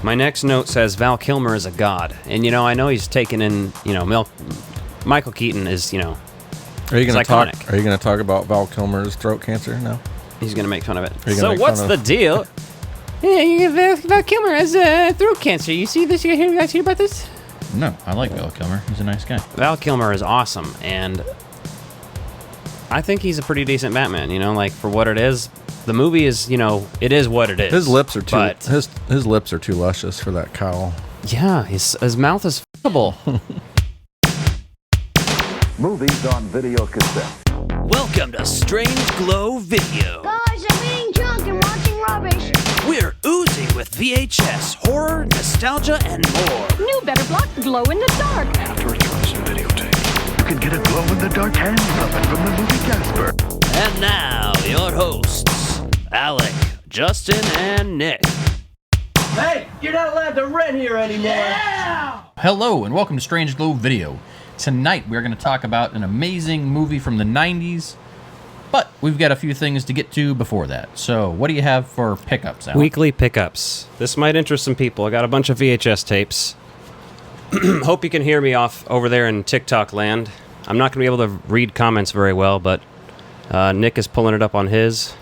My next note says Val Kilmer is a god. And, I know he's taken in, Michael Keaton is, Are you going iconic. to talk about Val Kilmer's throat cancer now? He's going to make fun of it. So what's the deal? Yeah, Val Kilmer has throat cancer. You see this? You guys hear about this? No, I like Val Kilmer. He's a nice guy. Val Kilmer is awesome, and I think he's a pretty decent Batman. For what it is. The movie is, it is what it is. His lips are too his lips are too luscious for that cowl. Yeah, his mouth is f***able. Movies on video cassette. Welcome to Strange Glow Video. Guys, I'm eating junk and watching rubbish. We're oozing with VHS, horror, nostalgia, and more. New Better Block Glow in the Dark. After it drops in videotape, you can get a glow-in-the-dark hand puppet from the movie Casper. And now, your hosts, Alec, Justin, and Nick. Hey, you're not allowed to rent here anymore. Yeah! Hello, and welcome to Strange Glow Video. Tonight, we're going to talk about an amazing movie from the 90s, but we've got a few things to get to before that. So, what do you have for pickups, Alec? Weekly pickups. This might interest some people. I got a bunch of VHS tapes. Hope you can hear me off over there in TikTok land. I'm not going to be able to read comments very well, but Nick is pulling it up on his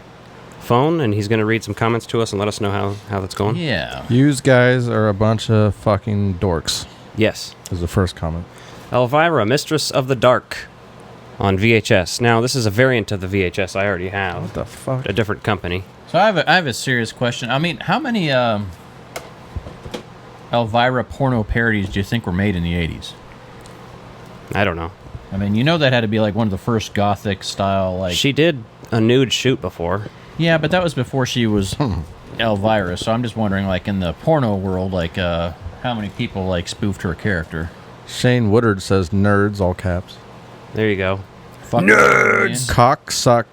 phone, and he's going to read some comments to us and let us know how that's going. Yeah. You guys are a bunch of fucking dorks. Yes. Is the first comment. Elvira, Mistress of the Dark on VHS. Now, this is a variant of the VHS I already have. What the fuck? A different company. So, I have a serious question. I mean, how many Elvira porno parodies do you think were made in the 80s? I don't know. I mean, that had to be like one of the first gothic style, like... She did a nude shoot before. Yeah, but that was before she was Elvira, so I'm just wondering, like, in the porno world, like, how many people, like, spoofed her character? Shane Woodard says nerds, all caps. There you go. Fuck nerds! Cocksuck.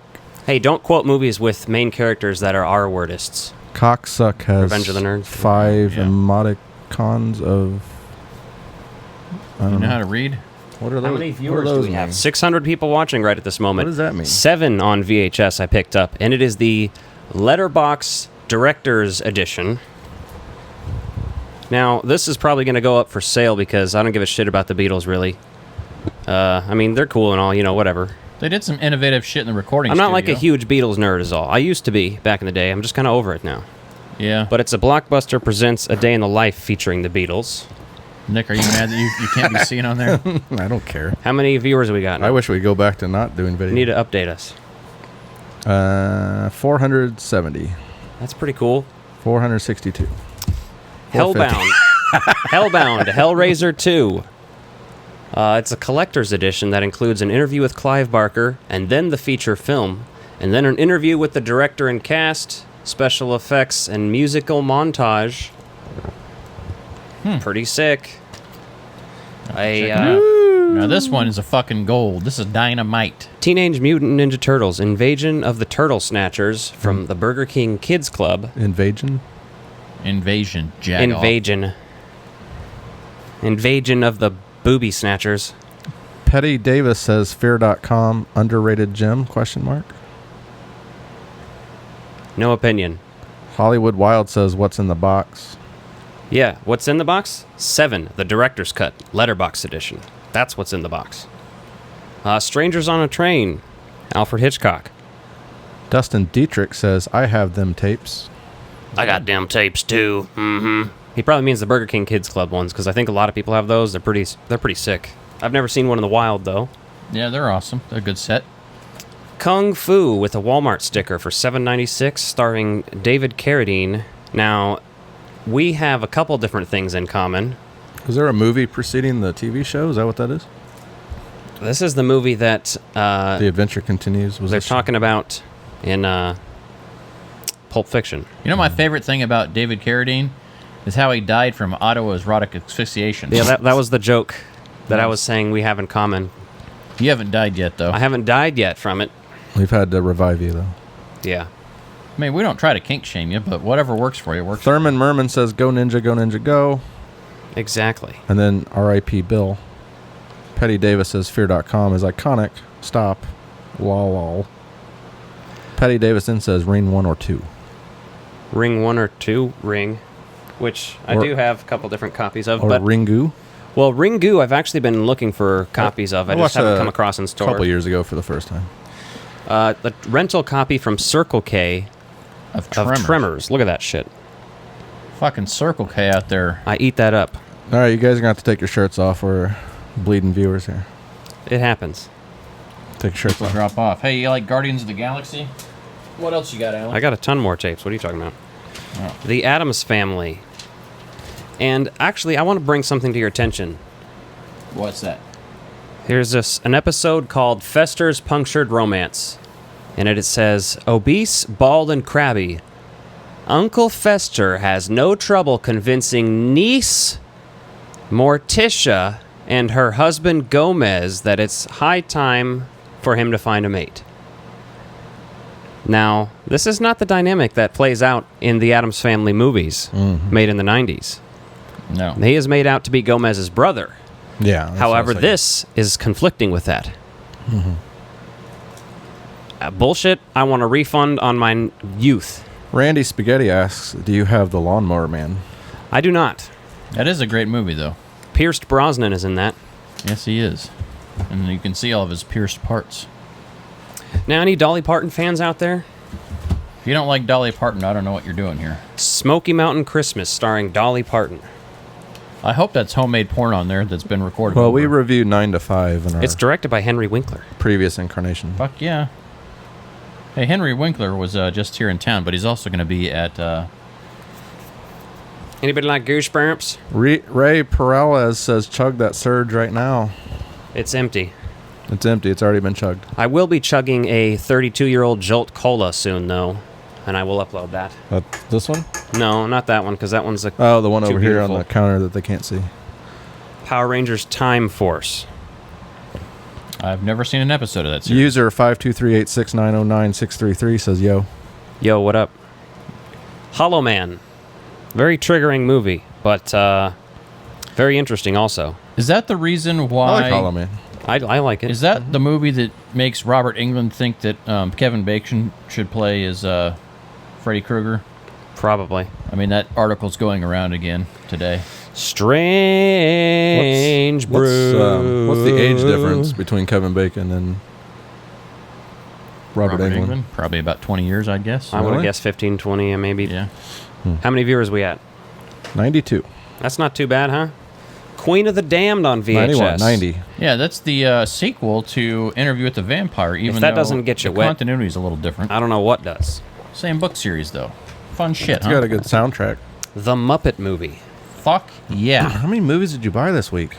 Hey, don't quote movies with main characters that are R-wordists. Cocksuck has Revenge of the Nerds. 5 emoticons of... I don't You know know. how to read? What are those? How many viewers what are those do we have? mean? 600 people watching right at this moment. What does that mean? 7 on VHS I picked up, and it is the Letterboxd Director's Edition. Now, this is probably going to go up for sale because I don't give a shit about the Beatles, really. I mean, they're cool and all, whatever. They did some innovative shit in the recording I'm not studio. like a huge Beatles nerd is all. I used to be back in the day. I'm just kind of over it now. Yeah. But it's a Blockbuster presents A Day in the Life featuring the Beatles. Nick, are you mad that you can't be seen on there? I don't care. How many viewers have we got now? I wish we'd go back to not doing video. You need to update us. 470. That's pretty cool. 462. Hellbound. Hellbound, Hellraiser 2. It's a collector's edition that includes an interview with Clive Barker, and then the feature film, and then an interview with the director and cast, special effects, and musical montage. Pretty sick. Now this one is a fucking gold. This is dynamite. Teenage Mutant Ninja Turtles, Invasion of the Turtle Snatchers from the Burger King Kids Club. Invasion Jack Invasion of the Booby Snatchers. Petty Davis says fear.com underrated gem ? No opinion. Hollywood Wild says what's in the box? Yeah, what's in the box? 7, the Director's Cut, Letterboxd Edition. That's what's in the box. Strangers on a Train, Alfred Hitchcock. Dustin Dietrich says I have them tapes. I got damn tapes too. Mm-hmm. He probably means the Burger King Kids Club ones, because I think a lot of people have those. They're pretty sick. I've never seen one in the wild, though. Yeah, they're awesome. They're a good set. Kung Fu with a Walmart sticker for $7.96, starring David Carradine. Now, we have a couple different things in common. Is there a movie preceding the TV show? Is that what that is? This is the movie that The Adventure Continues. they're talking about in Pulp Fiction. You know my favorite thing about David Carradine is how he died from autoerotic asphyxiation. Yeah, that was the joke that I was saying we have in common. You haven't died yet, though. I haven't died yet from it. We've had to revive you, though. Yeah. I mean, we don't try to kink shame you, but whatever works for you works. Thurman Merman says go Ninja, go. Exactly. And then R.I.P. Bill. Petty Davis says fear.com is iconic. Stop. Lol. Petty Davis then says ring 1 or 2. Ring 1 or 2? Ring. which I Or- do have a couple different copies of. Or But Ringu. well, Ringu, I've actually been looking for copies of. I just watched haven't a come across in A store. couple years ago for the first time. The rental copy from Circle K Of of Tremors. Tremors. Look at that shit. Fucking Circle K out there. I eat that up. All right, you guys are going to have to take your shirts off. We're bleeding viewers here. It happens. Take your shirts Will off. drop off. Hey, you like Guardians of the Galaxy? What else you got, Alan? I got a ton more tapes. What are you talking about? Oh. The Addams Family. And actually, I want to bring something to your attention. What's that? Here's an episode called Fester's Punctured Romance. And it says, obese, bald, and crabby, Uncle Fester has no trouble convincing niece Morticia and her husband Gomez that it's high time for him to find a mate. Now, this is not the dynamic that plays out in the Addams Family movies made in the 90s. No. He is made out to be Gomez's brother. Yeah. that's what I However, was thinking. this is conflicting with that. Bullshit. I want a refund on my youth. Randy Spaghetti asks, do you have The Lawnmower Man? I do not. That is a great movie, though. Pierced Brosnan is in that. Yes, he is. And you can see all of his pierced parts. Now, any Dolly Parton fans out there? If you don't like Dolly Parton, I don't know what you're doing here. Smoky Mountain Christmas starring Dolly Parton. I hope that's homemade porn on there that's been recorded. Well, we over. reviewed 9 to 5 in our It's directed by Henry Winkler. previous incarnation. Fuck yeah. Hey, Henry Winkler was just here in town, but he's also going to be at... Anybody like Goosebumps? Ray Peralez says, chug that surge right now. It's empty. It's empty. It's already been chugged. I will be chugging a 32-year-old Jolt Cola soon, though, and I will upload that. This one? No, not that one, because that one's a Oh, the one too over here on beautiful. the counter that they can't see. Power Rangers Time Force. I've never seen an episode of that series. User 52386909633 says, yo. Yo, what up? Hollow Man. Very triggering movie, but very interesting also. Is that the reason I why... like Hollow Man. I like it. Is that the movie that makes Robert Englund think that Kevin Bacon should play as Freddy Krueger? Probably. I mean, that article's going around again today. Strange brew. What's the age difference between Kevin Bacon and Robert Englund? Probably about 20 years, I'd guess. I would have Really? guessed 15, 20, and maybe. Yeah. How many viewers we at? 92. That's not too bad, huh? Queen of the Damned on VHS. 91, 90. Yeah, that's the sequel to Interview with the Vampire, even that though doesn't get you the wet- continuity is a little different. I don't know what does. Same book series, though. Fun shit, It's huh? got a good soundtrack. The Muppet Movie. Fuck yeah. How many movies did you buy this week?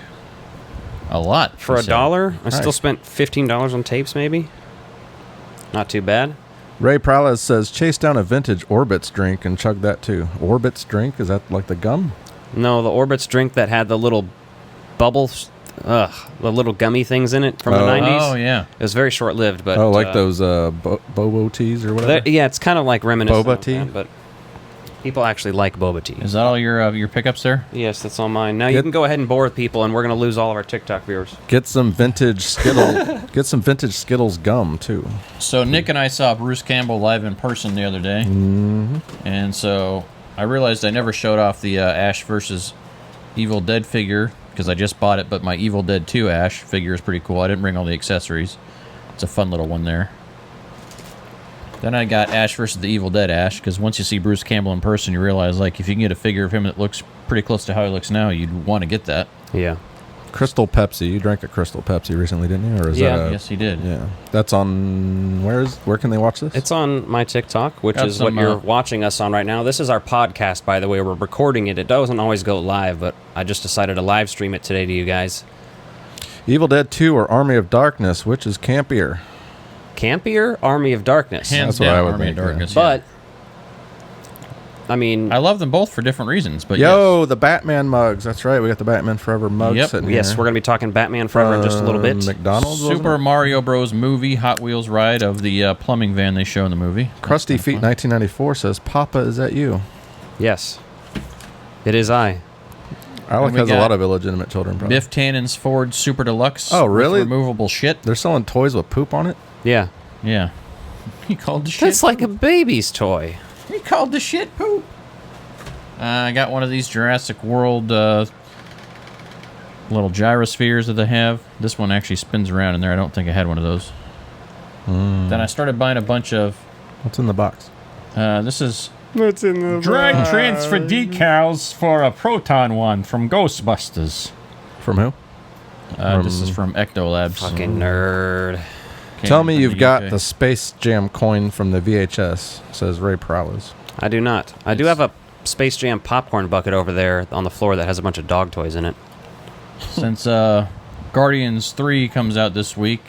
A lot. For he said. $1, I still Right. spent $15 on tapes, maybe. Not too bad. Ray Prowles says, chase down a vintage Orbitz drink and chug that too. Orbitz drink? Is that like the gum? No, the Orbitz drink that had the little bubbles, the little gummy things in it from the Oh. 90s. Oh, yeah. It was very short-lived, but... Oh, like those Bobo teas or whatever? yeah, it's kind of like reminiscent Boba of tea? that, but people actually like boba tea. Is that all your pickups there? Yes, that's all mine. Now you Get- can go ahead and bore with people, and we're going to lose all of our TikTok viewers. Get some vintage Skittles gum too. So Nick and I saw Bruce Campbell live in person the other day, and so I realized I never showed off the Ash versus Evil Dead figure because I just bought it, but my Evil Dead 2 Ash figure is pretty cool. I didn't bring all the accessories. It's a fun little one there. Then I got Ash versus the Evil Dead Ash because once you see Bruce Campbell in person, you realize like if you can get a figure of him that looks pretty close to how he looks now, you'd want to get that. Yeah. Crystal Pepsi. You drank a Crystal Pepsi recently, didn't you? Or is Yeah. that a, Yes, he did. Yeah. That's on where can they watch this? It's on my TikTok, which Got is what some, you're watching us on right now. This is our podcast, by the way. We're recording it. It doesn't always go live, but I just decided to live stream it today to you guys. Evil Dead 2 or Army of Darkness, which is campier? Campier, Army of Darkness. Hands That's what down, I would Army think, of yeah. Darkness. But, I mean, I love them both for different reasons. But Yo, the Batman mugs. That's right. We got the Batman Forever mugs Yep. sitting yes, here. we're going to be talking Batman Forever in just a little bit. McDonald's. yes. wasn't Super it? Mario Bros. Movie Hot Wheels ride of the plumbing van they show in the movie. Krusty That's Feet kinda 1994 says, Papa, is that you? Yes. It is I. Alec we has a got lot of illegitimate children. fun. Probably. Biff Tannen's Ford Super Deluxe. Oh, with really? removable shit. They're selling toys with poop on it? Yeah. Yeah. He called the shit. That's like a baby's toy. He called the shit poop. I got one of these Jurassic World little gyrospheres that they have. This one actually spins around in there. I don't think I had one of those. Then I started buying a bunch of... What's in the box? This is... What's in the Drag transfer decals for a Proton one from Ghostbusters. From who? This is from Ecto Labs. Fucking nerd. Tell me from you've the got UK. the Space Jam coin from the VHS, says Ray Prowlers. I do not. I do have a Space Jam popcorn bucket over there on the floor that has a bunch of dog toys in it. Since Guardians 3 comes out this week,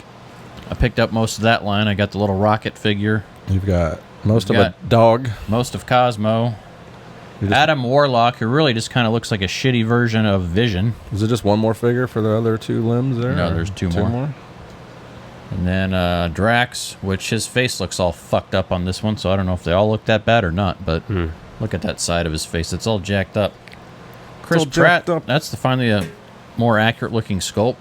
I picked up most of that line. I got the little rocket figure, You've got most You've of a dog. most of Cosmo, Adam Warlock, who really just kind of looks like a shitty version of Vision. Is it just one more figure for the other two limbs there? No, or there's two more. And then Drax, which his face looks all fucked up on this one, so I don't know if they all look that bad or not, but look at that side of his face. It's all jacked up. Chris all Pratt, jacked up. that's finally a more accurate looking sculpt.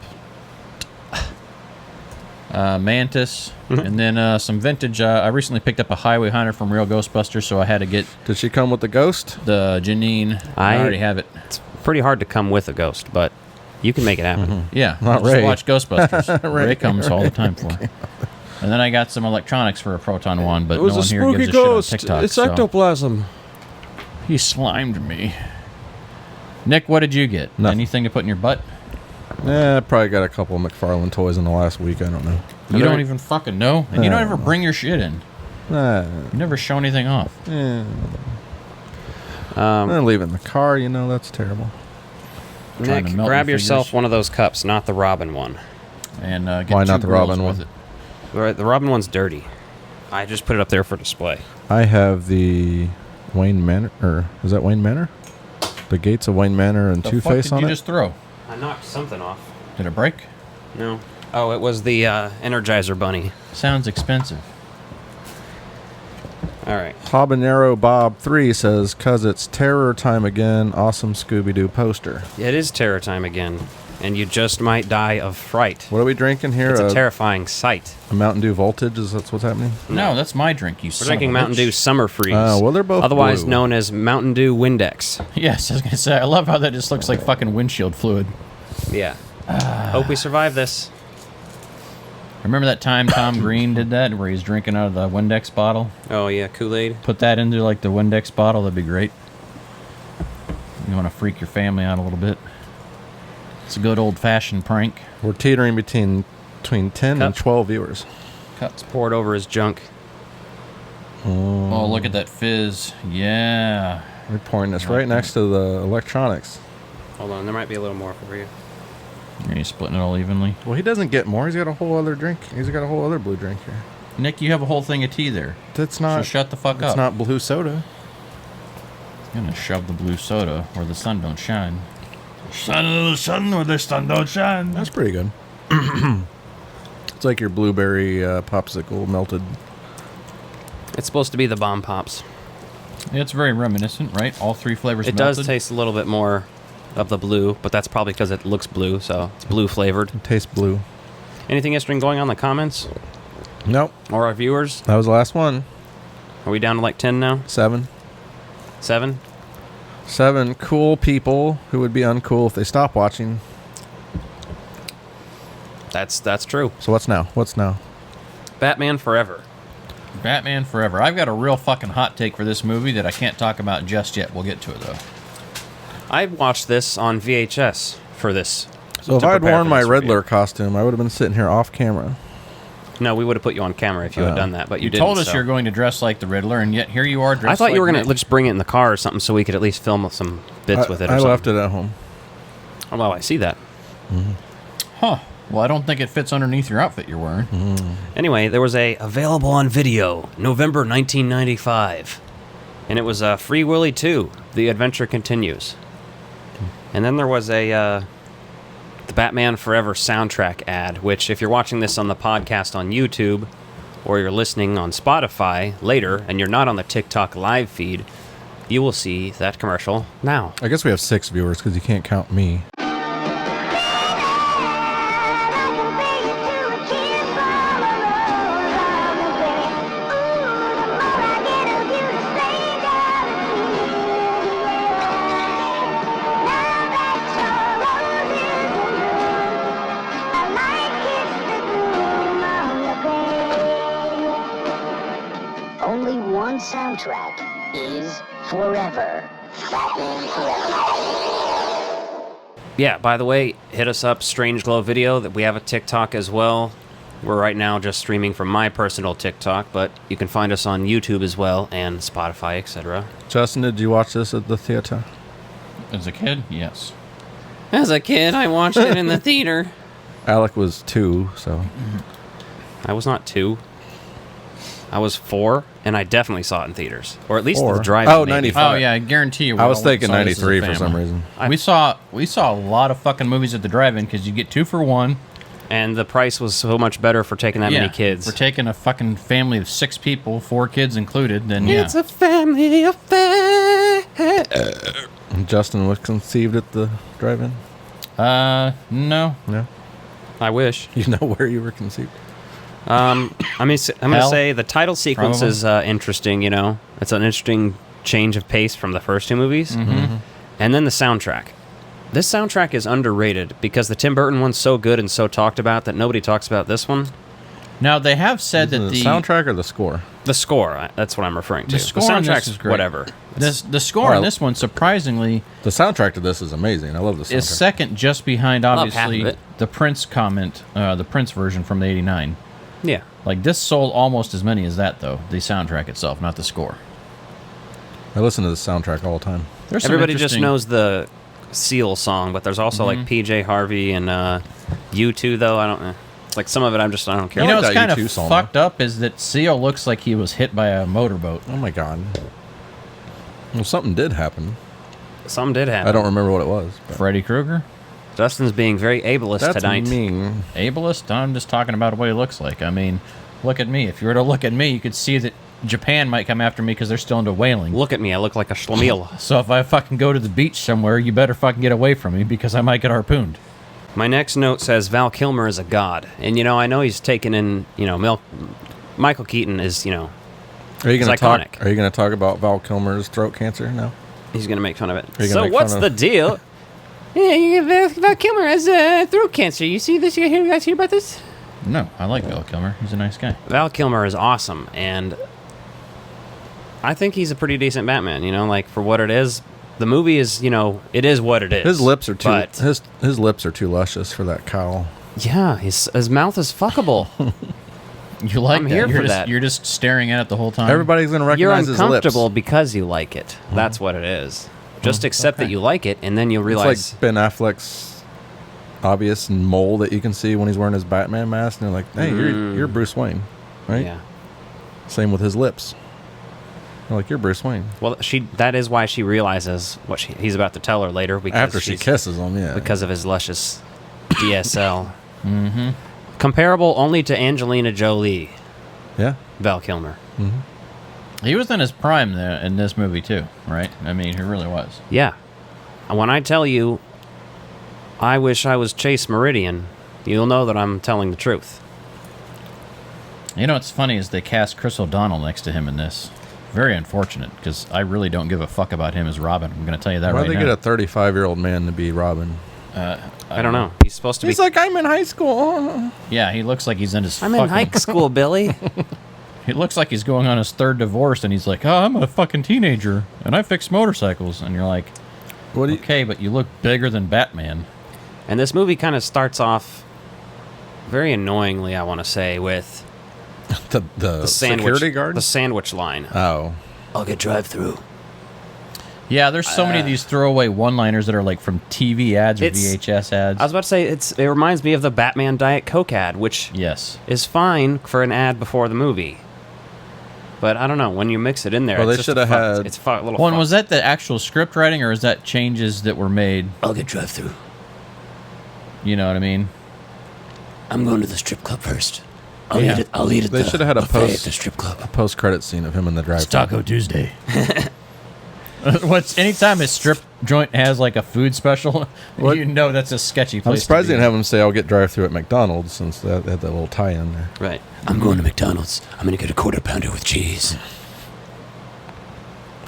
Mantis, and then some vintage. I recently picked up a Highway Hunter from Real Ghostbusters, so I had to get Did she come with the ghost? the Janine. I already have it. It's pretty hard to come with a ghost, but you can make it happen. Yeah, Not just Ray. watch Ghostbusters. Ray comes all the time for it. And then I got some electronics for a Proton one, but no one here gives a shit on TikTok. It's so ectoplasm. he slimed me. Nick, what did you get? Nothing. Anything to put in your butt? I probably got a couple of McFarlane toys in the last week. I don't know. You don't even fucking know, and you don't ever bring your shit in. Uh, You never show anything off. I'm leaving the car. You know that's terrible. Trying Nick, to melt grab your yourself fingers. one of those cups, not the Robin one. And get Why two not the girls Robin with one? it. Right, the Robin one's dirty. I just put it up there for display. I have the Wayne Manor, or is that Wayne Manor? The Gates of Wayne Manor and The Two fuck Face did on you it. just throw? I knocked something off. Did it break? No. Oh, it was the Energizer Bunny. Sounds expensive. All right. Habanero Bob 3 says, "'Cause it's terror time again. Awesome Scooby-Doo poster." It is terror time again, and you just might die of fright. What are we drinking here? It's a terrifying sight. a Mountain Dew Voltage. Is that what's happening? No, that's my drink. You We're son drinking of a Mountain bitch. Dew Summer Freeze. Well, they're both otherwise blue. known as Mountain Dew Windex. Yes, I was gonna say. I love how that just looks like fucking windshield fluid. Yeah. Hope we survive this. Remember that time Tom Green did that, where he's drinking out of the Windex bottle? Oh yeah, Kool-Aid. Put that into like the Windex bottle. That'd be great. You want to freak your family out a little bit. It's a good old-fashioned prank. We're teetering between 10 and Cup. 12 viewers. It's poured over his junk. Oh, look at that fizz. Yeah. We're pouring this right next to the electronics. Hold on, there might be a little more for you. Are you splitting it all evenly? Well, he doesn't get more. He's got a whole other drink. He's got a whole other blue drink here. Nick, you have a whole thing of tea there. That's So not. shut the fuck It's up. not blue soda. I'm gonna shove the blue soda where the sun don't shine. Sun of the sun where the sun don't shine. That's pretty good. It's like your blueberry popsicle melted. It's supposed to be the Bomb Pops. It's very reminiscent, right? All three flavors It melted. does taste a little bit more of the blue, but that's probably because it looks blue, so it's blue flavored. It tastes blue. Anything interesting going on in the comments Nope. or our viewers? That was the last one. Are we down to like 10 now? 7. 7? 7 cool people who would be uncool if they stop watching. That's true. So what's now? What's now? Batman Forever. Batman Forever. I've got a real fucking hot take for this movie that I can't talk about just yet. We'll get to it though. I watched this on VHS for this. So if to I had prepare worn for my this review. Riddler costume, I would have been sitting here off camera. No, we would have put you on camera if you had done that, but you didn't. told us so. you're going to dress like the Riddler, and yet here you are dressed I thought like you were going to Nick. just bring it in the car or something so we could at least film some bits with it or I something. left it at home. Oh, well, I see that. Huh. Well, I don't think it fits underneath your outfit you're wearing. Anyway, there was a available on video, November 1995. And it was Free Willy 2, The Adventure Continues. And then there was the Batman Forever soundtrack ad, which if you're watching this on the podcast on YouTube or you're listening on Spotify later and you're not on the TikTok live feed, you will see that commercial now. I guess we have 6 viewers because you can't count me. soundtrack is Forever. Batman Forever. Yeah, by the way, hit us up, Strange Glow Video, that we have a TikTok as well. We're right now just streaming from my personal TikTok, but you can find us on YouTube as well, and Spotify, etc. Justin, did you watch this at the theater? As a kid, yes. As a kid, I watched it in the theater. Alec was 2, so... I was not 2. I was 4, and I definitely saw it in theaters. Or at least the 4. drive-in. Oh, maybe. 95. Oh yeah, I guarantee you. I was all thinking saw this as a 93 for some family. reason. We saw a lot of fucking movies at the drive-in because you get 2 for 1. And the price was so much better for taking that many kids. We're taking a fucking family of 6 people, 4 kids included. Then yeah, It's a family affair. Justin was conceived at the drive-in? no. No? I wish. You know where you were conceived? I'm going to Hell? say the title sequence Probably. is interesting, you know. It's an interesting change of pace from the first 2 movies. Mm-hmm. And then the soundtrack. This soundtrack is underrated because the Tim Burton one's so good and so talked about that nobody talks about this one. Now they have said that the soundtrack or the score? The score, that's what I'm referring to. The score on this soundtrack's is great. whatever. the score Well, on this one surprisingly The soundtrack to this is amazing. I love the soundtrack. is second just behind love half obviously of it. the Prince the Prince version from the '89. Yeah. Like this sold almost as many as that though. The soundtrack itself, not the score. I listen to the soundtrack all the time. There's some Everybody just interesting- knows the Seal song, but there's also like PJ Harvey and U2 though. I don't know. It's like some of it I don't care. You know like what's that kind U2 of song, fucked up is that Seal looks like he was hit by a motorboat. Oh my god. Well, something did happen. Some did happen. I don't remember what it was. But Freddy Krueger? Justin's being very ableist that's tonight. mean. Ableist? I'm just talking about what he looks like. I mean, look at me. If you were to look at me, you could see that Japan might come after me because they're still into whaling. Look at me. I look like a schlemiel. So if I fucking go to the beach somewhere, you better fucking get away from me because I might get harpooned. My next note says Val Kilmer is a god. And, you know, I know he's taken in, you know, Michael Keaton is, you know, Are you It's going to talk? iconic. Are you going to talk about Val Kilmer's throat cancer now? he's going to make fun of it. Are you gonna So make what's fun the of- deal? Yeah, Val Kilmer has throat cancer. You see this? You guys hear about this? No, I like Val Kilmer. He's a nice guy. Val Kilmer is awesome, and I think he's a pretty decent Batman. You know, like for what it is, the movie is, you know, it is what it is. His lips are too. But, His lips are too luscious for that cowl. yeah, his mouth is fuckable. You like I'm that? here You're for just, that. You're just staring at it the whole time. Everybody's going to You're recognize his lips. uncomfortable because you like it. That's what it is. Just accept that you like it, and then you'll It's realize. like Ben Affleck's obvious mole that you can see when he's wearing his Batman mask, and they're like, "Hey, you're Bruce Wayne, right?" Yeah. Same with his lips. They're like, "You're Bruce Wayne." Well, that is why she realizes what he's about to tell her later. Because After she kisses him, yeah. because of his luscious DSL. Mm-hmm. Comparable only to Angelina Jolie, Yeah. Val Kilmer. He was in his prime there in this movie too, right? I mean, he really was. Yeah. And when I tell you, I wish I was Chase Meridian, you'll know that I'm telling the truth. You know what's funny is they cast Chris O'Donnell next to him in this. Very unfortunate because I really don't give a fuck about him as Robin. I'm going to tell you that Why'd right they now. get a 35-year-old man to be Robin? I don't know. He's supposed to He's be. like, I'm in high school. Yeah, he looks like he's in his. I'm in high school, Billy. He looks like he's going on his 3rd divorce, and he's like, "Oh, I'm a fucking teenager, and I fix motorcycles." And you're like, What do you, "Okay, but you look bigger than Batman." And this movie kind of starts off very annoyingly, I want to say, with the sandwich, security guard? the sandwich line. Oh. I'll get drive-through. Yeah, there's so many of these throwaway one-liners that are like from TV ads or It's- VHS ads. I was about to say it reminds me of the Batman Diet Coke ad, which Yes. is fine for an ad before the movie. But I don't know, when you mix it in there, Well, it's they just shoulda had- it's a little One fucked. was that the actual script writing, or is that changes that were made? I'll get drive through. You know what I mean? I'm going to the strip club first. I'll Yeah. eat at They the should have had a buffet at post- the strip club. Post-credit scene of him in the drive. Taco Tuesday. What's anytime a strip joint has like a food special, What? you know that's a sketchy I'm place. surprised to they be. didn't have him say, I'll get drive-through at McDonald's, since that had that little tie-in there. Right. I'm going to McDonald's. I'm going to get a quarter pounder with cheese.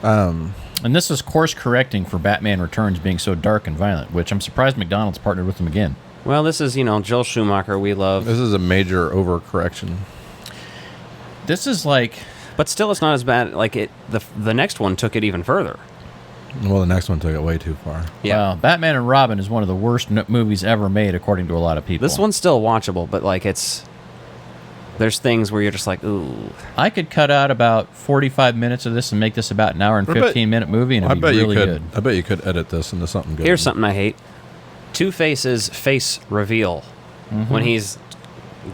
And this is course correcting for Batman Returns being so dark and violent, which I'm surprised McDonald's partnered with them again. Well, this is, Joel Schumacher we love. This is a major overcorrection. This is like But still, it's not as bad. Like the next one took it even further. Well, the next one took it way too far. Yeah. Wow, Batman and Robin is one of the worst movies ever made, according to a lot of people. This one's still watchable, but like there's things where you're just like, ooh. I could cut out about 45 minutes of this and make this about an hour and 15-minute movie, and it'd be really good. I bet you could edit this into something good. Here's something I hate: Two-Face's face reveal when he's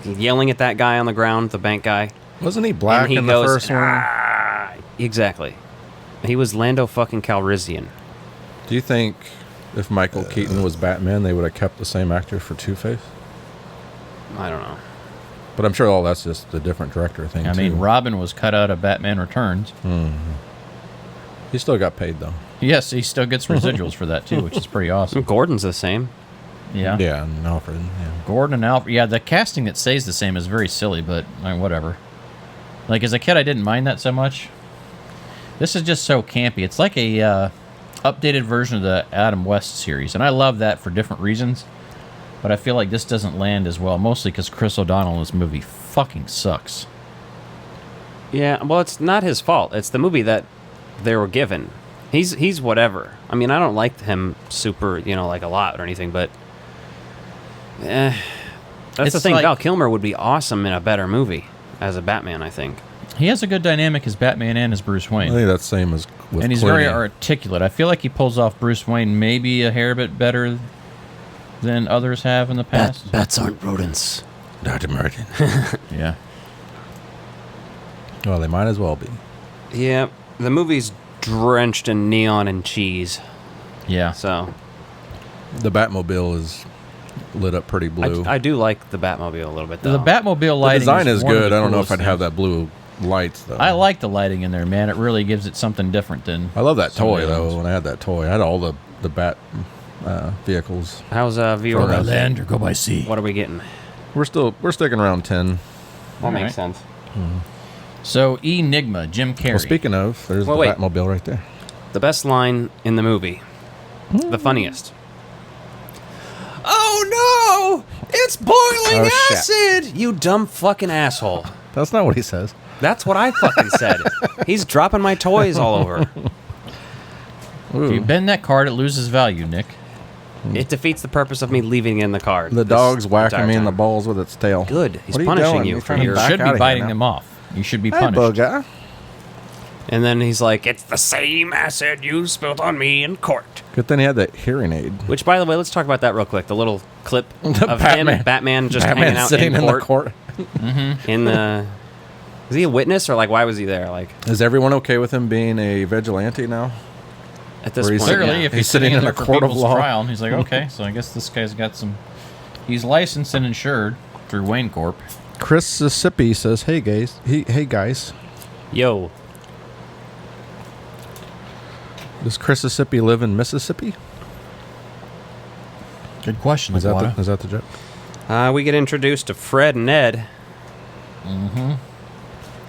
yelling at that guy on the ground, the bank guy. Wasn't he black and he in goes, the first one? "Ah!" Exactly. He was Lando fucking Calrissian. Do you think if Michael Keaton was Batman, they would have kept the same actor for Two-Face? I don't know. But I'm sure all that's just the different director thing, I mean, Robin was cut out of Batman Returns. He still got paid, though. Yes, he still gets residuals for that, too, which is pretty awesome. Gordon's the same. Yeah. Yeah, and Alfred. Yeah. Gordon and Alfred. Yeah, the casting that stays the same is very silly, but I mean, whatever. Like, as a kid, I didn't mind that so much. This is just so campy. It's like a updated version of the Adam West series, and I love that for different reasons. But I feel like this doesn't land as well, mostly because Chris O'Donnell in this movie fucking sucks. Yeah, well, it's not his fault. It's the movie that they were given. He's whatever. I mean, I don't like him super, like a lot or anything, but that's It's the thing. like- Val Kilmer would be awesome in a better movie as a Batman, I think. He has a good dynamic as Batman and as Bruce I Wayne. think that's the same as with And he's Clooney. very articulate. I feel like he pulls off Bruce Wayne maybe a hair bit better than others have in the past. Bats aren't rodents. Dr. Martin. Yeah. Well, they might as well be. Yeah, the movie's drenched in neon and cheese, Yeah. so The Batmobile is lit up pretty blue. I do like the Batmobile a little bit, though. The Batmobile the lighting design is one of good. the I don't know if coolest I'd have things. that blue lights, though. I like the lighting in there, man. It really gives it something different than. I love that some of toy, the other though. ones. When I had that toy, I had all the Bat vehicles. How's viewer? Go by land or go by sea? What are we getting? We're sticking around 10. That makes right. sense. So, Enigma, Jim Carrey. Well, speaking of, there's Well, the wait. Batmobile right there. The best line in the movie. The funniest. Oh no! It's boiling Oh, shit. acid! You dumb fucking asshole. That's not what he says. That's what I fucking said. He's dropping my toys all over. If you bend that card, it loses value, Nick. It defeats the purpose of me leaving it in the card. The this dog's whacking entire me in the time. balls with its tail. Good. He's What are punishing doing? you You're for trying to your- back Should out be of here biting now. them off. You should be Hey, punished. bugger. And then he's like, it's the same acid you spilled on me in court. Good thing he had that hearing aid. Which, by the way, let's talk about that real quick. The little clip The of Batman. Batman just Batman hanging out sitting in court. the court. In the... Is he a witness, or like, why was he there? Like, Is everyone okay with him being a vigilante now? at this Where he's point, Clearly, yeah. if He's he's sitting in there a for court of people's law. trial, and he's like, okay, so I guess this guy's got some. He's licensed and insured through Wayne Corp. Chris Mississippi says, "Hey guys, hey guys, Yo, does Chris Mississippi live in Mississippi? Good question. Is that the joke? we get introduced to Fred and Ed.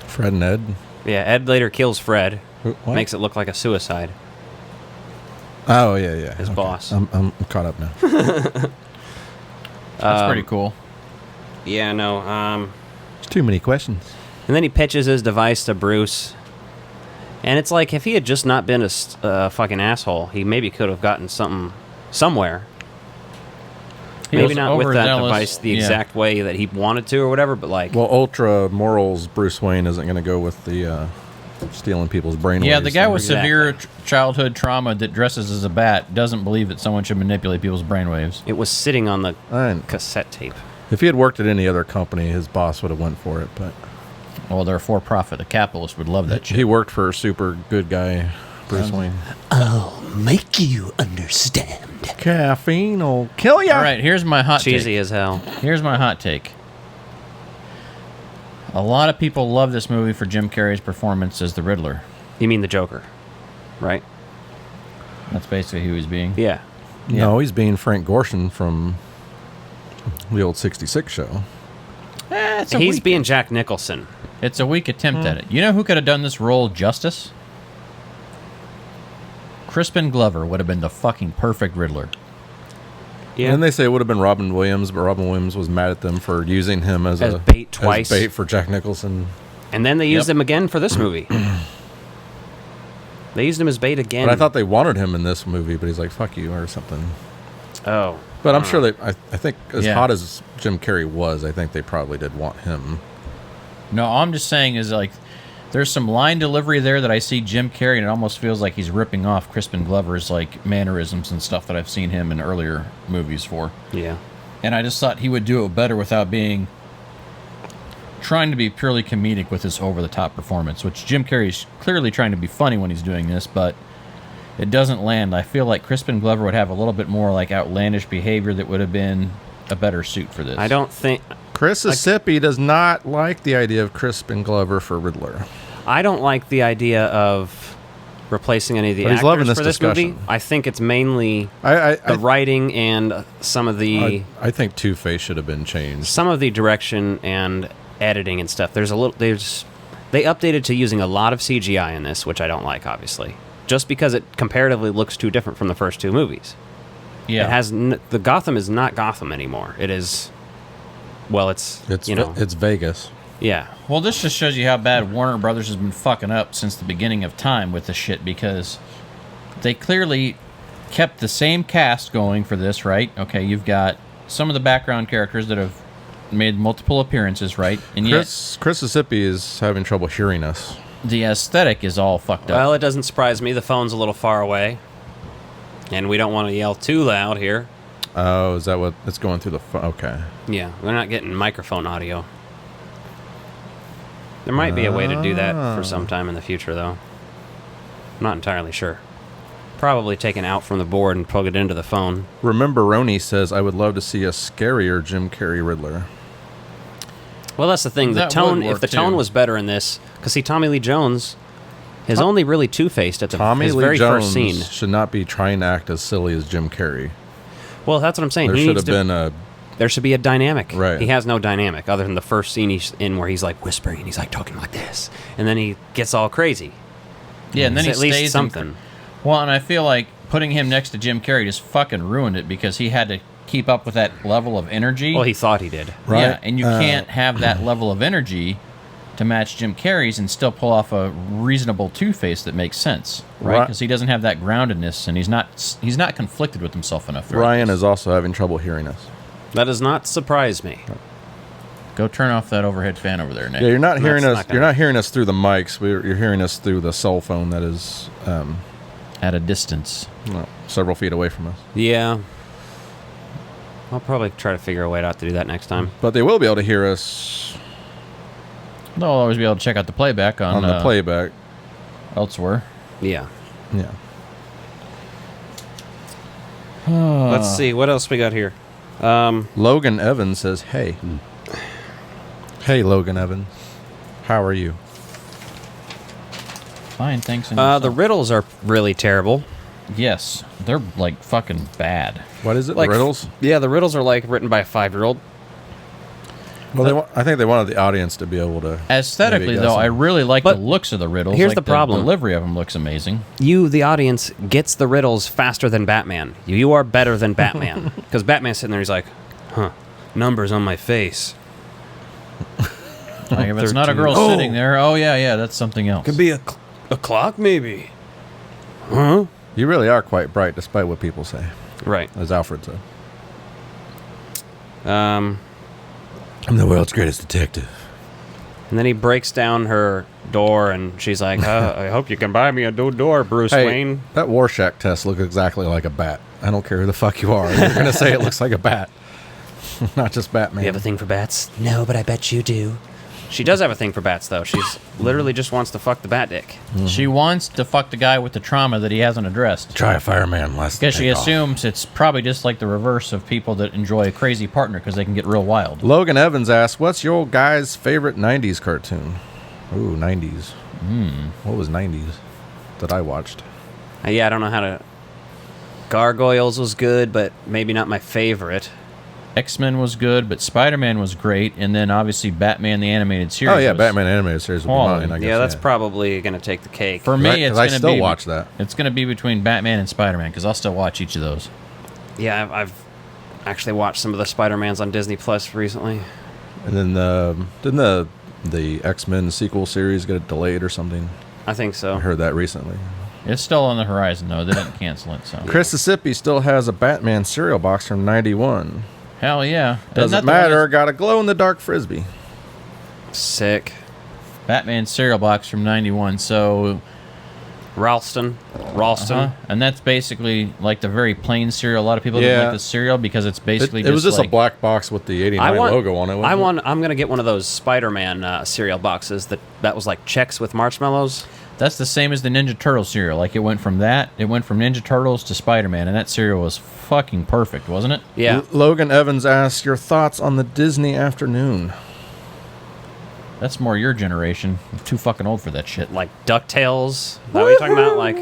Fred and Ed. Yeah, Ed later kills Fred. What? Makes it look like a suicide. Oh yeah. His boss. I'm caught up now. That's pretty cool. Yeah, no. There's too many questions. And then he pitches his device to Bruce. And it's like, if he had just not been a fucking asshole, he maybe could have gotten something somewhere. He Maybe was not with that overzealous. device the Yeah. exact way that he wanted to or whatever, but like... Well, ultra morals Bruce Wayne isn't going to go with the stealing people's brainwaves. Yeah, the guy with Exactly. severe childhood trauma that dresses as a bat doesn't believe that someone should manipulate people's brainwaves. It was sitting on the And cassette tape. if he had worked at any other company, his boss would have went for it. But Well, they're for profit. The capitalist would love that shit. he worked for super good guy Bruce Wayne. I'll make you understand. Caffeine will kill ya. All right, here's my hot Cheesy take. as hell. Here's my hot take. A lot of people love this movie for Jim Carrey's performance as the Riddler. You mean the Joker, right? That's basically who he's being. Yeah. No, he's being Frank Gorshin from the old 66 show. It's He's being Jack Nicholson. It's a weak attempt at it. You know who could have done this role justice? Crispin Glover would have been the fucking perfect Riddler. Yeah. And they say it would have been Robin Williams, but Robin Williams was mad at them for using him as As bait twice. As bait for Jack Nicholson. And then they used him again for this movie. They used him as bait again. But I thought they wanted him in this movie, but he's like, fuck you, or something. Oh. But I'm sure I think as Yeah. hot as Jim Carrey was, I think they probably did want him. No, all I'm just saying is, like, there's some line delivery there that I see Jim Carrey, and it almost feels like he's ripping off Crispin Glover's, like, mannerisms and stuff that I've seen him in earlier movies for. Yeah. And I just thought he would do it better without trying to be purely comedic with his over-the-top performance, which Jim Carrey's clearly trying to be funny when he's doing this, but it doesn't land. I feel like Crispin Glover would have a little bit more, like, outlandish behavior that would have been a better suit for this. I don't think... Chris Sippy does not like the idea of Crispin Glover for Riddler. I don't like the idea of replacing any of the But he's loving actors this for this movie. discussion. I think it's mainly I the writing and some of the I think Two-Face should have been changed. direction and editing and stuff. They updated to using a lot of CGI in this, which I don't like, obviously, just because it comparatively looks too different from the first two movies. Yeah. It has the Gotham is not Gotham anymore. It is, well, it's Vegas. Yeah. Well, this just shows you how bad Warner Brothers has been fucking up since the beginning of time with this shit, because they clearly kept the same cast going for this, right? Okay, you've got some of the background characters that have made multiple appearances, right? And Chris Sippy is having trouble hearing us. the aesthetic is all fucked up. Well, it doesn't surprise me. The phone's a little far away, and we don't want to yell too loud here. Oh, is that what it's going through the phone? Okay. Yeah, we're not getting microphone audio. There might be a way to do that for some time in the future, though. I'm not entirely sure. Probably take it out from the board and plug it into the phone. Remember, Roni says, I would love to see a scarier Jim Carrey Riddler. Well, that's the thing. The That tone, would work, if the tone too. was better in this, because see, Tommy Lee Jones is only really two-faced at his Lee very Jones first scene. should not be trying to act as silly as Jim Carrey. Well, that's what I'm saying. There He should needs have to- been a... There should be a dynamic. Right. He has no dynamic other than the first scene he's in where he's like whispering and he's like talking like this, and then he gets all crazy. Yeah, and then he It's at least stays something. Well, and I feel like putting him next to Jim Carrey just fucking ruined it, because he had to keep up with that level of energy. Well, he thought he did. Right. Yeah, and you can't have that level of energy to match Jim Carrey's and still pull off a reasonable Two-Face that makes sense, right? Right. Because he doesn't have that groundedness, and he's not conflicted with himself enough. throughout Ryan this. is also having trouble hearing us. That does not surprise me. Go turn off that overhead fan over there, Nick. Yeah, you're not hearing That's us. not gonna- You're not hearing us through the mics. You're hearing us through the cell phone that is At a distance. several feet away from us. Yeah. I'll probably try to figure a way out to do that next time. But they will be able to hear us They'll always be able to check out the playback on the playback. elsewhere. Yeah. Yeah. Let's see. What else we got here? Logan Evans says, "Hey, hey, Logan Evans, how are you?" Fine, thanks. The riddles are really terrible. Yes, they're like fucking bad. What is it? Like Riddles? Yeah, the riddles are like written by a 5-year-old. Well, I think they wanted the audience to be able to. Aesthetically, maybe guess though, I them. really like But the looks of the riddles. here's Like, the problem. The delivery of them looks amazing. You, the audience, gets the riddles faster than Batman. You are better than Batman. Because Batman's sitting there, he's like, huh, numbers on my face. Like if it's not a 13. girl Oh. sitting there, oh yeah, that's something else. Could be a clock, maybe. Huh? You really are quite bright, despite what people say, Right. as Alfred said. And I'm the world's greatest detective. then he breaks down her door, and she's like, I hope you can buy me a new door, Bruce Hey, Wayne. that Rorschach test looks exactly like a bat. I don't care who the fuck you are. You're gonna say it looks like a bat, not just Batman. You have a thing for bats? No, but I bet you do. She does have a thing for bats, though. She's literally just wants to fuck the bat dick. She wants to fuck the guy with the trauma that he hasn't addressed. Try a fireman less. Because she assumes it's probably just like the reverse of people that enjoy a crazy partner because they can get real wild. Logan Evans asks, "What's your guy's favorite '90s cartoon?" Ooh, '90s. What was '90s that I watched? Yeah, I don't know how to... Gargoyles was good, but maybe not my favorite. X-Men was good, but Spider-Man was great, and then obviously Batman the Animated Series. Oh yeah, was- Batman animated series would be quality. mine. I guess, Yeah, that's probably going to take the cake. For me, Right, 'cause it's I going to still be watch that. It's going to be between Batman and Spider-Man because I'll still watch each of those. Yeah, I've actually watched some of the Spider-Mans on Disney Plus recently. And then didn't the the X-Men sequel series get delayed or something. I think so. I heard that recently. It's still on the horizon, though. They didn't cancel it, so. Mississippi still has a Batman cereal box from 91. Hell yeah. Isn't that Doesn't the one matter, that's- got a glow-in-the-dark Frisbee. Sick. Batman cereal box from 91, so... Ralston. And that's basically like the very plain cereal. A lot of people don't like the cereal because it's basically It was just like, a black box with the 89 logo on it. I'm gonna get one of those Spider-Man cereal boxes that was like Chex with marshmallows. That's the same as the Ninja Turtle cereal. Like, it went from Ninja Turtles to Spider-Man, and that cereal was fucking perfect, wasn't it? Yeah. Logan Evans asks your thoughts on the Disney afternoon. That's more your generation. I'm too fucking old for that shit. Like DuckTales. Is that what you're talking about? Like,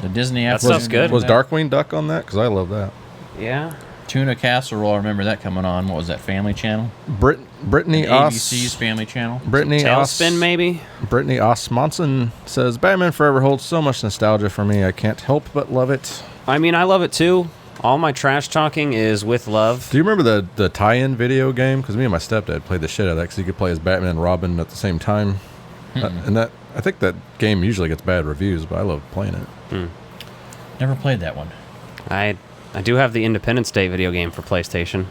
The Disney That afternoon. stuff's good. Was Darkwing Duck on that? Because I love that. yeah. Tuna Casserole, I remember that coming on. What was that, Family Channel? Brittany ABC's Family Channel? Brittany Tailspin, maybe? Brittany Osmonson says, Batman Forever holds so much nostalgia for me. I can't help but love it. I mean, I love it too. All my trash talking is with love. Do you remember the tie-in video game? Because me and my stepdad played the shit out of that because you could play as Batman and Robin at the same time. And I think that game usually gets bad reviews, but I love playing it. Never played that one. I do have the Independence Day video game for PlayStation.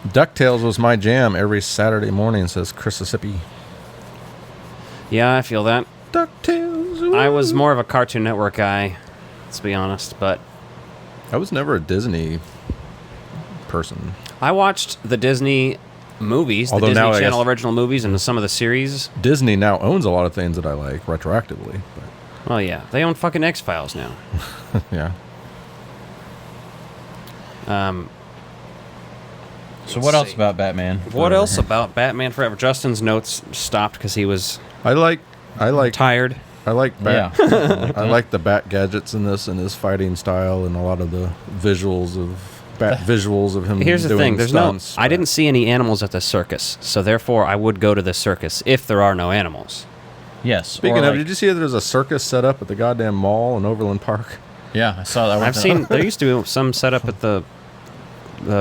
DuckTales was my jam every Saturday morning, says Mississippi. Yeah, I feel that. DuckTales. I was more of a Cartoon Network guy, let's be honest, but I was never a Disney person. I watched the Disney movies, Although the Disney now I Channel guess- original movies, and some of the series. Disney now owns a lot of things that I like retroactively. Well, yeah, they own fucking X-Files now. But yeah. So what else about Batman? What else about Batman Forever? Justin's notes stopped because he was I like tired. I like Bat. Yeah. I like the Bat gadgets in this and his fighting style and a lot of the visuals of visuals of him. Here's the doing thing: there's stunts, I didn't see any animals at the circus, so therefore I would go to the circus if there are no animals. Yes. Speaking or of, like- did you see there's a circus set up at the goddamn mall in Overland Park? Yeah, I saw that one. I've seen there used to be some set up at the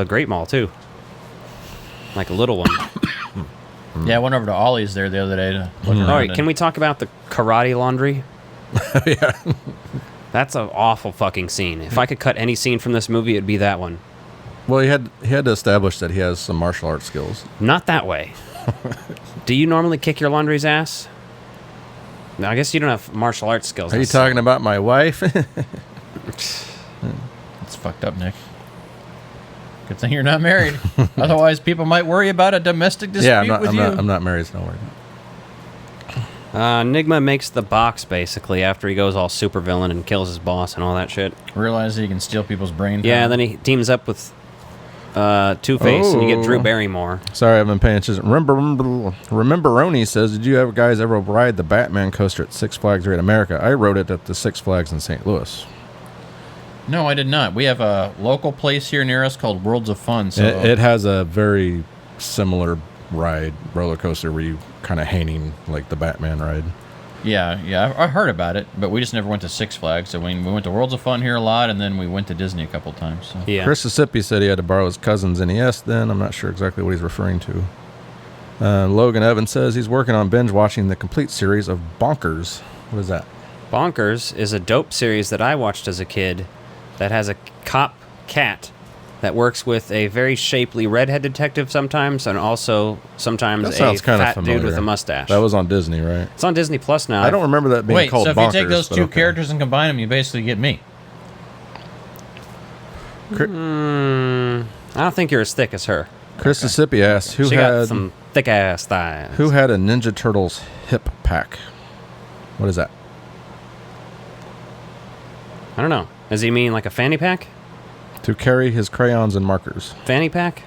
Great Mall too, like a little one. Yeah, I went over to Ollie's there the other day to look around. All right, and- can we talk about the karate laundry? Yeah. That's an awful fucking scene. If I could cut any scene from this movie, it'd be that one. Well, he had to establish that he has some martial arts skills. Not that way. Do you normally kick your laundry's ass? No, I guess you don't have martial arts skills. Are you talking about my wife? It's fucked up, Nick. Good thing you're not married. Otherwise, people might worry about a domestic dispute Yeah, with I'm not married, so don't worry. Enigma makes the box basically after he goes all supervillain and kills his boss and all that shit. Realize that you can steal people's brain. Yeah, then he teams up with Two-Face and you get Drew Oh. Barrymore. Sorry, I've been paying attention. Remember Roni says, did you guys ever ride the Batman coaster at Six Flags Great America? I rode it at the Six Flags in St. Louis. No, I did not. We have a local place here near us called Worlds of Fun. So It has a very similar ride, roller coaster, where you kind of hanging like the Batman ride. yeah, I heard about it, but we just never went to Six Flags. So we went to Worlds of Fun here a lot, and then we went to Disney a couple times. So. Yeah. Mississippi said he had to borrow his cousin's NES then. I'm not sure exactly what he's referring to. Logan Evans says he's working on binge watching the complete series of Bonkers. What is that? Bonkers is a dope series that I watched as a kid that has a cop cat that works with a very shapely redhead detective sometimes, and also sometimes That a sounds kind of fat familiar. dude with a mustache. That was on Disney, right? It's on Disney Plus now. I don't remember that being Wait, called so if Bonkers. you take those but two okay. characters and combine them, you basically get me. I don't think you're as thick as her. Mississippi asked She got some thick ass thighs. who had a Ninja Turtles hip pack. What is that? I don't know. Does he mean like a fanny pack? To carry his crayons and markers, Fanny pack?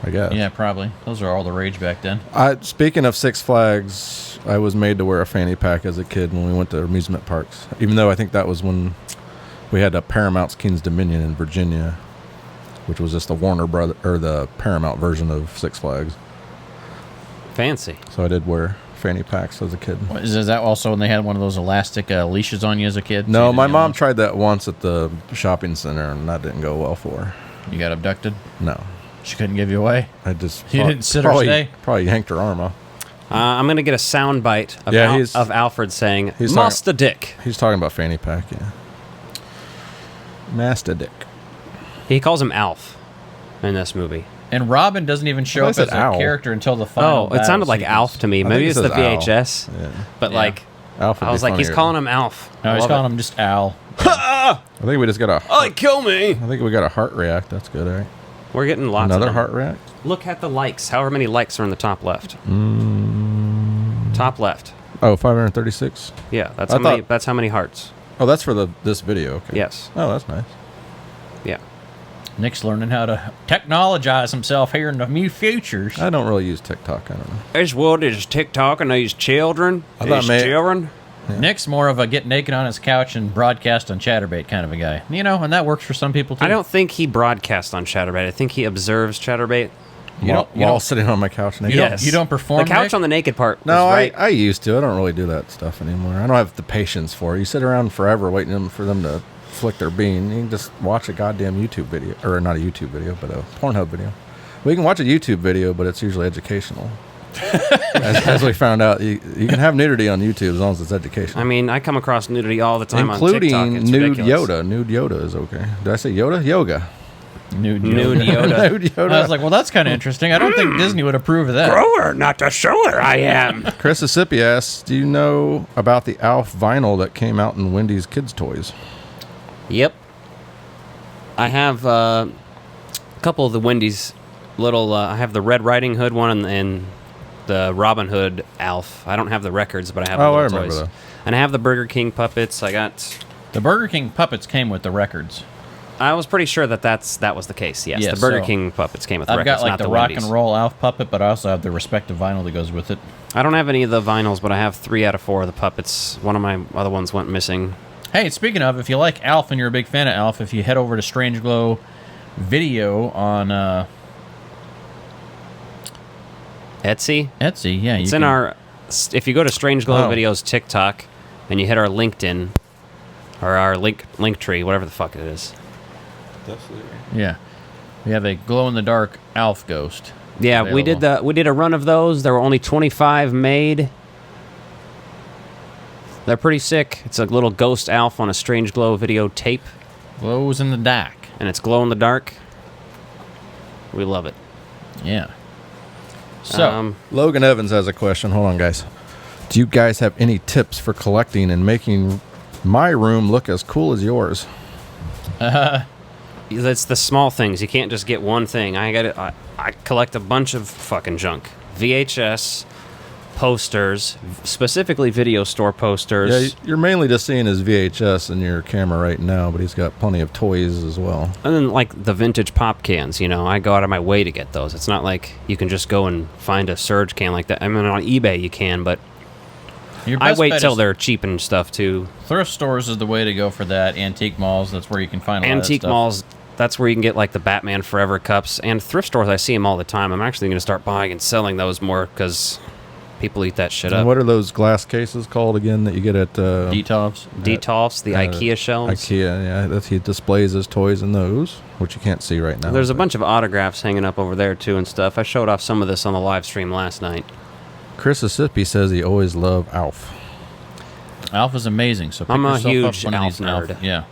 I guess. Yeah, probably. Those are all the rage back then. Speaking of Six Flags, I was made to wear a fanny pack as a kid when we went to amusement parks. Even though I think that was when we had a Paramount's King's Dominion in Virginia, which was just the Warner Brother or the Paramount version of Six Flags. Fancy. So I did wear fanny packs as a kid. Is that also when they had one of those elastic leashes on you as a kid? So No, you my didn't mom get one? tried that once at the shopping center, and that didn't go well for her. You got abducted? No, She couldn't give you away. I just You didn't sit her stay? Probably yanked her arm off. I'm gonna get a sound bite of, of Alfred saying "Master Dick." He's talking about fanny pack, yeah. Master Dick. He calls him Alf in this movie. And Robin doesn't even show up as a character until the final. Oh, it sounded like sequence. Alf to me. Maybe it's the VHS. Yeah. But like, Alf I was like, he's calling him Alf. No, he's calling him just Al. I think we just got a. Oh, kill me! I think we got a heart react. That's good, all right? We're getting lots. Another of them. heart react. Look at the likes. However many likes are in the top left. Top left. Oh, 536. Yeah, that's how many. That's how many hearts. Oh, that's for this video. Okay. Yes. Oh, that's nice. Yeah. Nick's learning how to technologize himself here in the new futures. I don't really use TikTok. I don't know. This world is TikTok and these children. These children. Yeah. Nick's more of a get naked on his couch and broadcast on Chatterbait kind of a guy. You know, and that works for some people too. I don't think he broadcasts on Chatterbait. I think he observes Chatterbait. While sitting on my couch naked. You don't perform. The couch Nick? on the naked part. No, was right. I used to. I don't really do that stuff anymore. I don't have the patience for it. You sit around forever waiting for them to flick their bean. You can just watch a goddamn YouTube video. Or not a YouTube video, but a Pornhub video. Well, you can watch a YouTube video, but it's usually educational. as we found out, you can have nudity on YouTube as long as it's educational. I mean, I come across nudity all the time including on TikTok. It's nude ridiculous. Yoda. Nude Yoda is okay. Did I say Yoda? Yoga. Nude Yoda. Nude Yoda. I was like, well, that's kind of interesting. I don't think Disney would approve of that. Grower, not the shower I am. Chris Mississippi asks, do you know about the Alf vinyl that came out in Wendy's Kids Toys? Yep. I have a couple of the Wendy's little... I have the Red Riding Hood one and the Robin Hood Alf. I don't have the records, but I have the little I remember toys. those. And I have the Burger King puppets. I got... The Burger King puppets came with the records. I was pretty sure that was the case. Yes, the Burger King puppets came with the I've records, got like not the the rock Wendy's. and roll Alf puppet, but I also have the respective vinyl that goes with it. I don't have any of the vinyls, but I have 3 out of 4 of the puppets. One of my other ones went missing. Hey, speaking of, if you like Alf and you're a big fan of Alf, if you head over to Strange Glow Video on Etsy? Etsy, yeah. It's in our... If you go to Strange Glow Videos TikTok and you hit our LinkedIn, or our link tree, whatever the fuck it is. Yeah. We have a glow-in-the-dark Alf ghost. Yeah, available. we did a run of those. There were only 25 made. They're pretty sick. It's a little ghost Alf on a Strange Glow video tape. Glows in the dark. And it's glow in the dark. We love it. Yeah. So, Logan Evans has a question. Hold on, guys. Do you guys have any tips for collecting and making my room look as cool as yours? It's the small things. You can't just get one thing. I collect a bunch of fucking junk. VHS, posters, specifically video store posters. Yeah, you're mainly just seeing his VHS in your camera right now, but he's got plenty of toys as well. And then, like, the vintage pop cans, I go out of my way to get those. It's not like you can just go and find a Surge can like that. I mean, on eBay you can, but I wait till they're cheap and stuff, too. Thrift stores is the way to go for that. Antique malls, that's where you can find a lot of Antique stuff. malls, that's where you can get, like, the Batman Forever cups. And thrift stores, I see them all the time. I'm actually going to start buying and selling those more because people eat that shit And up. what are those glass cases called again that you get at... Detolfs. Detolfs, the IKEA shelves. IKEA, yeah. He displays his toys in those, which you can't see right now. There's a bunch of autographs hanging up over there, too, and stuff. I showed off some of this on the live stream last night. Chris Mississippi says he always loved Alf. Alf is amazing, so pick I'm a yourself huge up one of Alf these nerd. Yeah.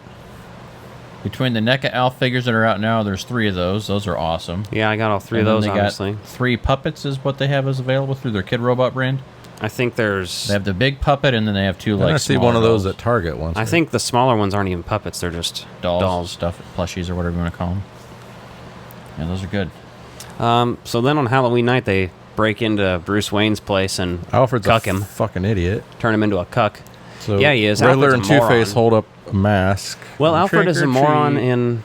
Between the NECA Alf figures that are out now, there's 3 of those. Those are awesome. Yeah, I got all 3 And of then those, they obviously. got 3 puppets is what they have as available through their Kid Robot brand. I think there's... They have the big puppet, and then they have 2 I see one of those at Target once. I think the smaller ones aren't even puppets. They're just dolls, stuff, plushies, or whatever you want to call them. Yeah, those are good. So then on Halloween night, they break into Bruce Wayne's place and Alfred's cuck a him. fucking idiot. Turn him into a cuck. So yeah, he is. Riddler and Alfred's a Two-Face moron. hold up a mask. Well, Alfred is a Trick or moron treat. in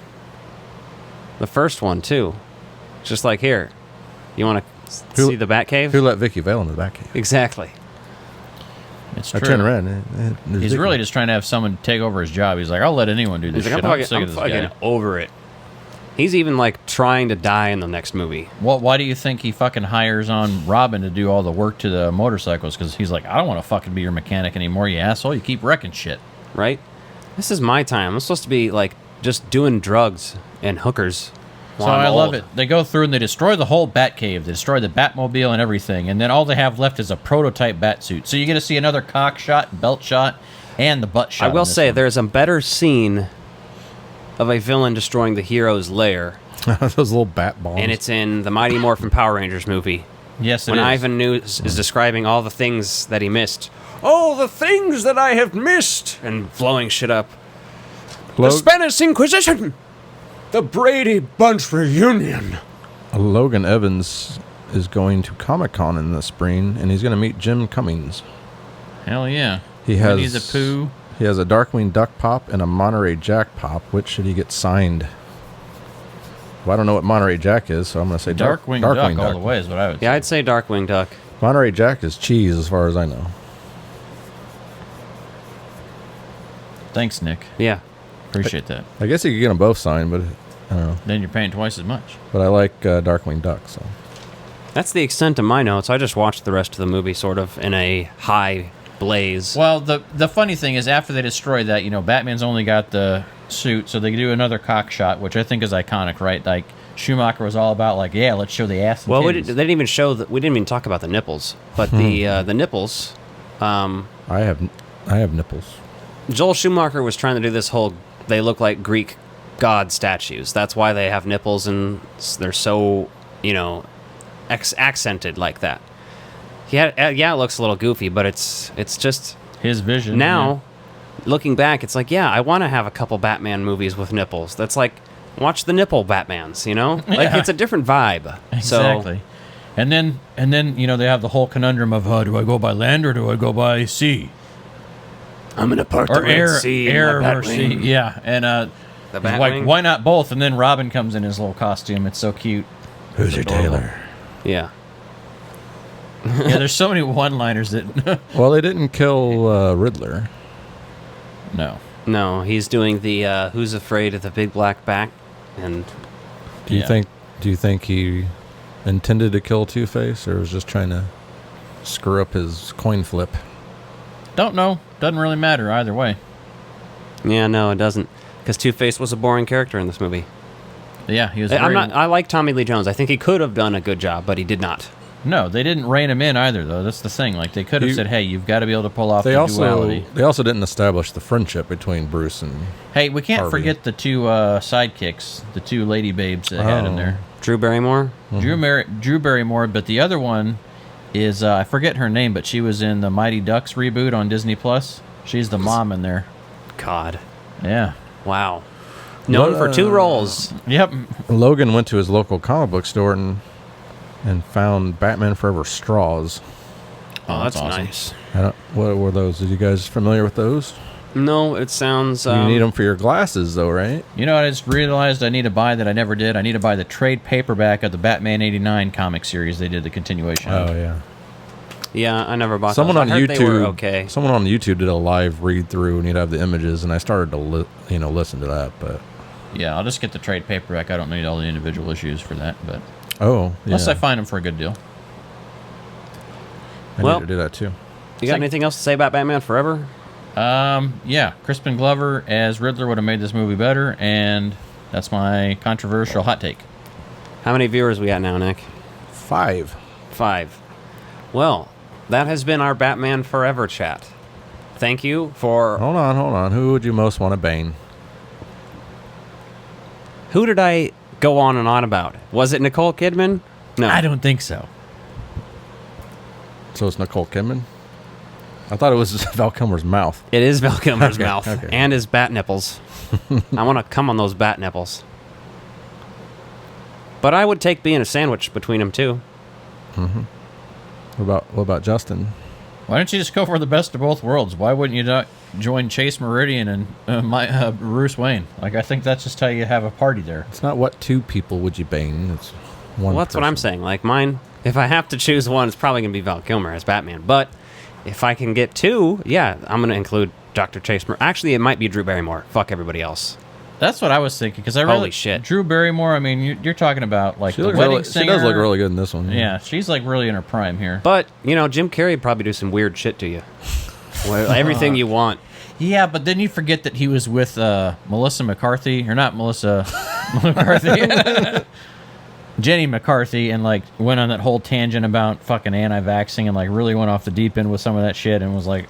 the first one, too. Just like here. You want to see the Batcave? Who let Vicky Vale in the Batcave? Exactly. It's I true. turn around. He's really just trying to have someone take over his job. He's like, I'll let anyone do this He's shit. like, I'm sick I'm of this fucking guy. over it. He's even, like, trying to die in the next movie. Well, why do you think he fucking hires on Robin to do all the work to the motorcycles? Because he's like, I don't want to fucking be your mechanic anymore, you asshole. You keep wrecking shit. Right? This is my time. I'm supposed to be, like, just doing drugs and hookers. So Well, I'm I love old. it. They go through and they destroy the whole Batcave. They destroy the Batmobile and everything. And then all they have left is a prototype Batsuit. So you get to see another cock shot, belt shot, and the butt shot. I will in this say one. there's a better scene of a villain destroying the hero's lair, Those little bat bombs. and it's in the Mighty Morphin Power Rangers movie. Yes, it When is. Ivan News is describing all the things that he missed. Oh, the things that I have missed! And blowing shit up. The Log- Spanish Inquisition! The Brady Bunch reunion! Logan Evans is going to Comic-Con in the spring, and he's going to meet Jim Cummings. Hell yeah. He has Winnie the Pooh. He has a Darkwing Duck Pop and a Monterey Jack Pop. Which should he get signed? Well, I don't know what Monterey Jack is, so I'm going to say Darkwing Duck all the way is what I would say. Yeah, I'd say Darkwing Duck. Monterey Jack is cheese, as far as I know. Thanks, Nick. Yeah. Appreciate that. I guess you could get them both signed, but I don't know. Then you're paying twice as much. But I like Darkwing Duck, so. That's the extent of my notes. I just watched the rest of the movie sort of in a high blaze. Well, the funny thing is, after they destroy that, Batman's only got the suit, so they do another cock shot, which I think is iconic, right? Like, Schumacher was all about, like, yeah, let's show the ass and Well, titties. they didn't even show that. We didn't even talk about the nipples, but the nipples. I have nipples. Joel Schumacher was trying to do this whole. They look like Greek god statues. That's why they have nipples, and they're so accented like that. Yeah, it looks a little goofy, but it's just his vision. now. Looking back, it's like, yeah, I want to have a couple Batman movies with nipples. That's like, watch the nipple Batmans, Like, Yeah. it's a different vibe. Exactly. So, And then they have the whole conundrum of, do I go by land or do I go by sea? I'm gonna park Or the Red air, Sea in air my or sea. Batwing. Yeah, and The he's Batwing? like, why not both? And then Robin comes in his little costume. It's so cute. Who's your tailor? Yeah. Yeah, there's so many one-liners that Well, they didn't kill Riddler. no. No, he's doing the Who's Afraid of the Big Black Back, and Do you Yeah. think he intended to kill Two-Face, or was just trying to screw up his coin flip? Don't know. Doesn't really matter either way. yeah, no, it doesn't, because Two-Face was a boring character in this movie. Yeah, he was. I like Tommy Lee Jones. I think he could have done a good job, but he did not. No, they didn't rein him in either, though. That's the thing. Like, they could have said, hey, you've got to be able to pull off the duality. They also didn't establish the friendship between Bruce and Hey, we can't Harvey. forget the two sidekicks, the two lady babes they had in there. Drew Barrymore. Drew Barrymore, but the other one is, I forget her name, but she was in the Mighty Ducks reboot on Disney+. Plus. She's the mom in there. God, Yeah. wow. Known for two roles. Yep. Logan went to his local comic book store and found Batman Forever straws. Oh, that's awesome. nice. What were those? Are you guys familiar with those? No, it sounds. You need them for your glasses, though, right? You know what I just realized I need to buy that I never did? I need to buy the trade paperback of the Batman 89 comic series they did the continuation of. Oh yeah. Yeah, I never bought. Someone those. on I heard YouTube. They were okay. Someone on YouTube did a live read through, and you'd have the images, and I started to listen to that, but Yeah, I'll just get the trade paperback. I don't need all the individual issues for that, but unless I find them for a good deal. I Well- need to do that too. You got anything else to say about Batman Forever? Yeah, Crispin Glover as Riddler would have made this movie better, and that's my controversial hot take. How many viewers we got now, Nick? 5. 5. Well, that has been our Batman Forever chat. Thank you for. Hold on. Who would you most want to bang? Who did I go on and on about? Was it Nicole Kidman? No. I don't think so. So it's Nicole Kidman? I thought it was Val Kilmer's mouth. It is Val Kilmer's Okay, mouth okay. and his bat nipples. I want to come on those bat nipples. But I would take being a sandwich between them too. What about Justin? Why don't you just go for the best of both worlds? Why wouldn't you not join Chase Meridian and Bruce Wayne? Like, I think that's just how you have a party there. It's not what two people would you bang. It's one. Well, that's what I'm person. saying. Like mine, if I have to choose one, it's probably going to be Val Kilmer as Batman. But if I can get two, yeah, I'm going to include Dr. Chase. Actually, it might be Drew Barrymore. Fuck everybody else. That's what I was thinking, because Holy shit. Drew Barrymore, I mean, you're talking about, like, She the looks wedding really, singer. she does look really good in this one. Yeah, she's, like, really in her prime here. But, Jim Carrey would probably do some weird shit to you. Well, everything you want. Yeah, but then you forget that he was with Melissa McCarthy, or not Melissa McCarthy, Jenny McCarthy, and like went on that whole tangent about fucking anti-vaxxing and like really went off the deep end with some of that shit and was like,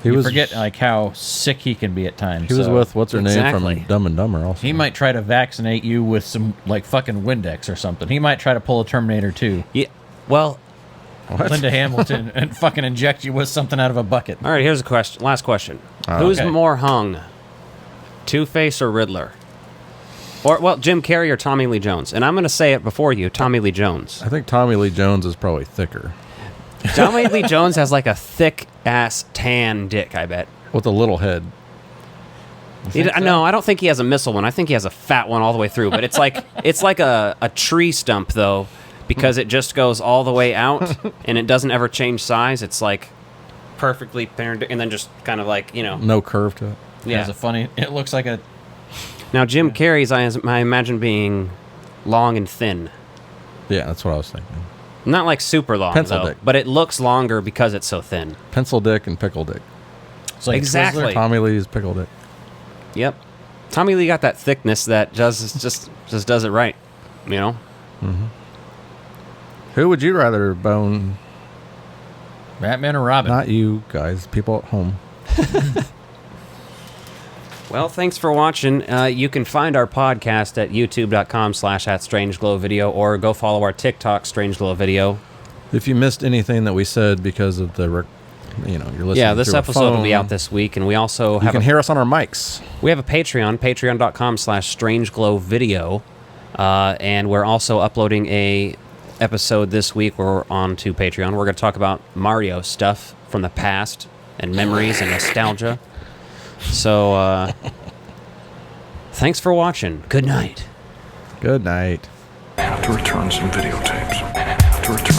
forget like how sick he can be at times. He was with what's her name from Dumb and Dumber also. He might try to vaccinate you with some like fucking Windex or something. He might try to pull a Terminator 2. Yeah. Well, Linda Hamilton and fucking inject you with something out of a bucket. all right, here's a question. Last question. Who's Okay. more hung? Two-Face or Riddler? Or, well, Jim Carrey or Tommy Lee Jones? And I'm going to say it before you, Tommy Lee Jones. I think Tommy Lee Jones is probably thicker. Tommy Lee Jones has like a thick-ass tan dick, I bet. With a little head. No, I don't think he has a missile one. I think he has a fat one all the way through. But it's like a tree stump, though, because it just goes all the way out, and it doesn't ever change size. It's like perfectly paired, and then just kind of like, No curve to it. Yeah. It looks like a... Now, Jim Carrey's, I imagine being long and thin. Yeah, that's what I was thinking. Not like super long, Pencil though, dick. but it looks longer because it's so thin. Pencil dick and pickle dick. It's like Exactly. Tommy Lee's pickle dick. Yep. Tommy Lee got that thickness that just does it right, Who would you rather bone? Batman or Robin? Not you guys, people at home. Well, thanks for watching. You can find our podcast at youtube.com/@strangeglowvideo or go follow our TikTok strangeglowvideo. If you missed anything that we said because of the, you're listening. Yeah, this through a episode will be phone, out this week, and we also You have can hear us on our mics. we have a Patreon, patreon.com/strangeglowvideo, and we're also uploading a episode this week. We're on to Patreon. We're going to talk about Mario stuff from the past and memories and nostalgia. So, thanks for watching. Good night. Good night. I have to return some videotapes. I have to return